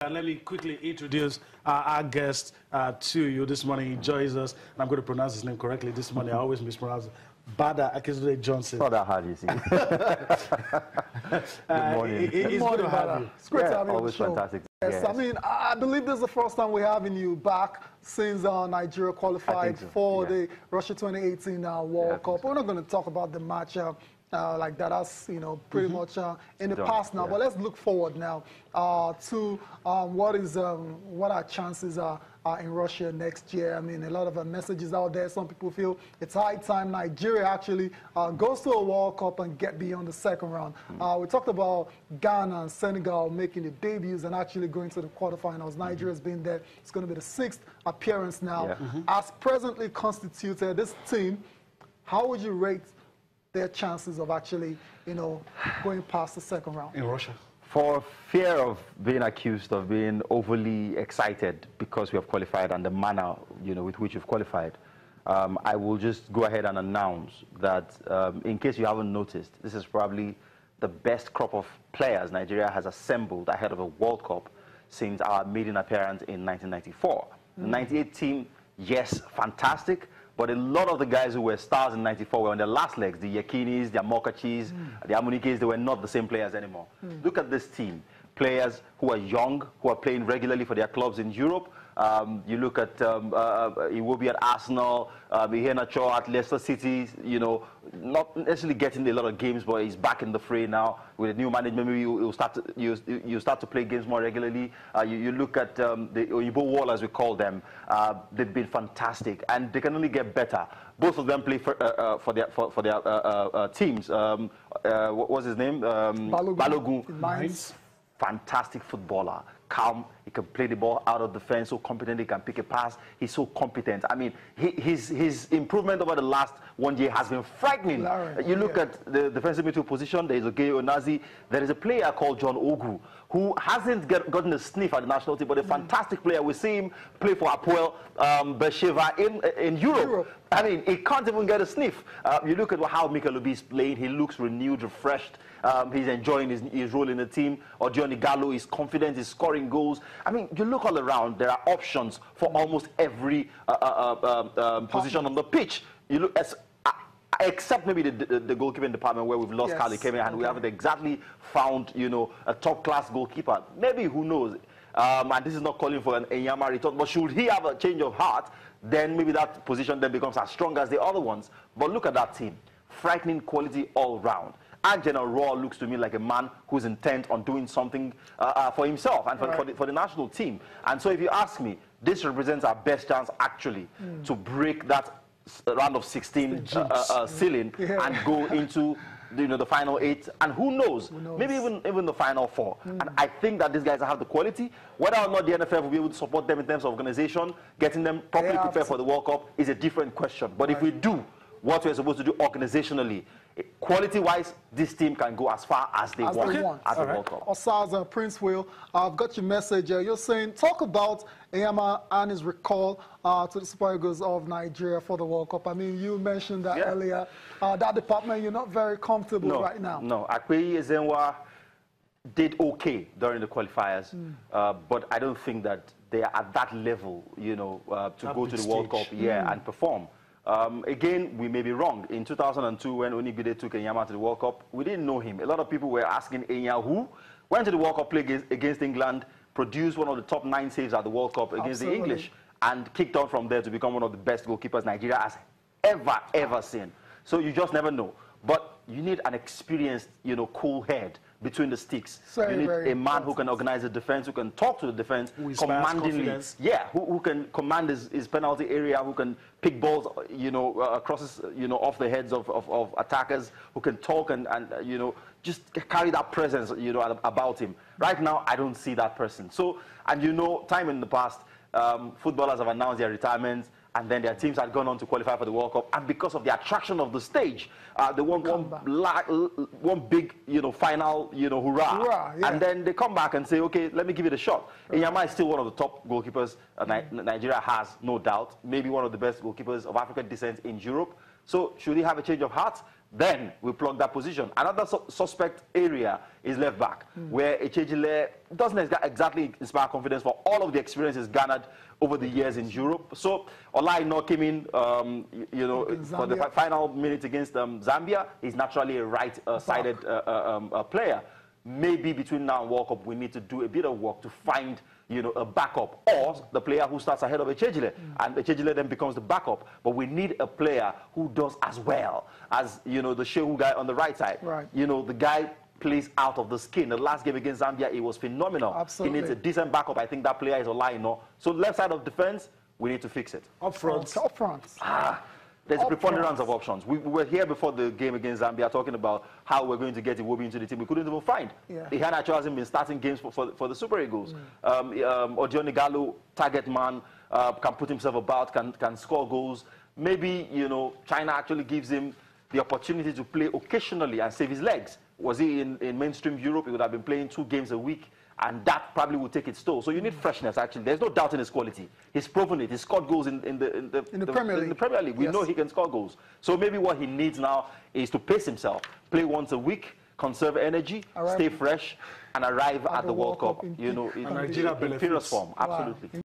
Let me quickly introduce our guest to you this morning. He joins us, and I'm going to pronounce his name correctly this morning. I always mispronounce it. Bada Akizule Johnson. Not that hard, you see. Good morning. It's good to have you. It's great to have you on the always show. fantastic. Yes, I mean, I believe this is the first time we're having you back since Nigeria qualified for the Russia 2018 World Cup. We're not going to talk about the match like that. That's pretty much in the past now. But let's look forward now to what our chances are in Russia next year. I mean, a lot of messages out there. Some people feel it's high time Nigeria actually goes to a World Cup and get beyond the second round. We talked about Ghana and Senegal making the debuts and actually going to the quarterfinals. Nigeria's been there. It's going to be the 6th appearance now. As presently constituted, this team, how would you rate their chances of actually, going past the second round? In Russia. For fear of being accused of being overly excited because we have qualified and the manner, with which we've qualified, I will just go ahead and announce that, in case you haven't noticed, this is probably the best crop of players Nigeria has assembled ahead of a World Cup since our maiden appearance in 1994. The 98 team, yes, fantastic. But a lot of the guys who were stars in '94 were on their last legs. The Yakinis, the Amokachis, the Amunikes, they were not the same players anymore. Look at this team. Players who are young, who are playing regularly for their clubs in Europe. You look at Iwobi at Arsenal, Iheanacho at Leicester City, not necessarily getting a lot of games, but he's back in the fray now. With a new management, maybe you'll start to play games more regularly. You look at the Oyibo Wall, as we call them. They've been fantastic, and they can only get better. Both of them play for their teams. What was his name? Balogun. Mainz. Fantastic footballer, calm, he can play the ball out of the fence, so competent, he can pick a pass, he's so competent. I mean, his improvement over the last 1 year has been frightening. You look at the defensive midfield position, there is Oge Onazi, there is a player called John Ogu, who hasn't gotten a sniff at the national team, but a fantastic player. We see him play for Apoel Beersheva in Europe. I mean, he can't even get a sniff. You look at how Mikel Obi is playing, he looks renewed, refreshed. He's enjoying his role in the team. Or Johnny Gallo is confident, he's scoring goals. I mean, you look all around, there are options for almost every position on the pitch. You look except maybe the goalkeeping department, where we've lost Carly Keme, and we haven't exactly found, a top-class goalkeeper. Maybe, who knows? And this is not calling for an Enyama return, but should he have a change of heart, then maybe that position then becomes as strong as the other ones. But look at that team. Frightening quality all round. And General Raw looks to me like a man who's intent on doing something for himself and for the national team. And so if you ask me, this represents our best chance, actually, to break that round of 16 ceiling and go into the final 8, and who knows, maybe even the final 4. And I think that these guys have the quality. Whether or not the NFF will be able to support them in terms of organization, getting them properly prepared for the World Cup is a different question. But if we do what we're supposed to do organizationally, quality-wise, this team can go as far as they want at the World Cup. Osaz, Prince Will, I've got your message. You're saying, talk about Enyama and his recall to the Super Eagles of Nigeria for the World Cup. I mean, you mentioned that earlier. That department, you're not very comfortable right now. No, Akpeyi Ezenwa did okay during the qualifiers, but I don't think that they are at that level, to go to the World Cup and perform. Again, we may be wrong. In 2002, when Onibide took Enyama to the World Cup, we didn't know him. A lot of people were asking Enya who went to the World Cup, play against England, produced one of the top 9 saves at the World Cup against the English, and kicked on from there to become one of the best goalkeepers Nigeria has ever seen. So you just never know. But you need an experienced, cool head between the sticks. You need a man who can organize the defense, who can talk to the defense, commandingly. Yeah, who can command his penalty area, who can pick balls, crosses, off the heads of attackers, who can talk and just carry that presence, about him. Right now, I don't see that person. So, and time in the past, footballers have announced their retirements, and then their teams had gone on to qualify for the World Cup, and because of the attraction of the stage, they want one big, final, hurrah, and then they come back and say, okay, let me give it a shot. Enyama is still one of the top goalkeepers Nigeria has, no doubt, maybe one of the best goalkeepers of African descent in Europe. So should he have a change of heart? then we plug that position. Another suspect area is left back, where Echejile doesn't exactly inspire confidence for all of the experiences garnered over the years in Europe. So Olaino came in, for the final minutes against Zambia. He's naturally a right-sided player. Maybe between now and World Cup, we need to do a bit of work to find, a backup, or the player who starts ahead of Echejile, and Echejile then becomes the backup. But we need a player who does as well as, the Shehu guy on the right side. Right. The guy plays out of the skin. The last game against Zambia, it was phenomenal. Absolutely. He needs a decent backup. I think that player is Olaino. So left side of defense, we need to fix it. Up front. Up front. There's a preponderance of options. We were here before the game against Zambia talking about how we're going to get Iwobi into the team. We couldn't even find. He hasn't been starting games for the Super Eagles. Odion Igalo, target man, can put himself about, can score goals. Maybe, China actually gives him the opportunity to play occasionally and save his legs. Was he in mainstream Europe? He would have been playing 2 games a week, and that probably would take its toll. So you need freshness, actually. There's no doubt in his quality. He's proven it. He's scored goals in the Premier League. We know he can score goals. So maybe what he needs now is to pace himself, play once a week, conserve energy, stay fresh, and arrive at the World Cup, in purest form. Absolutely.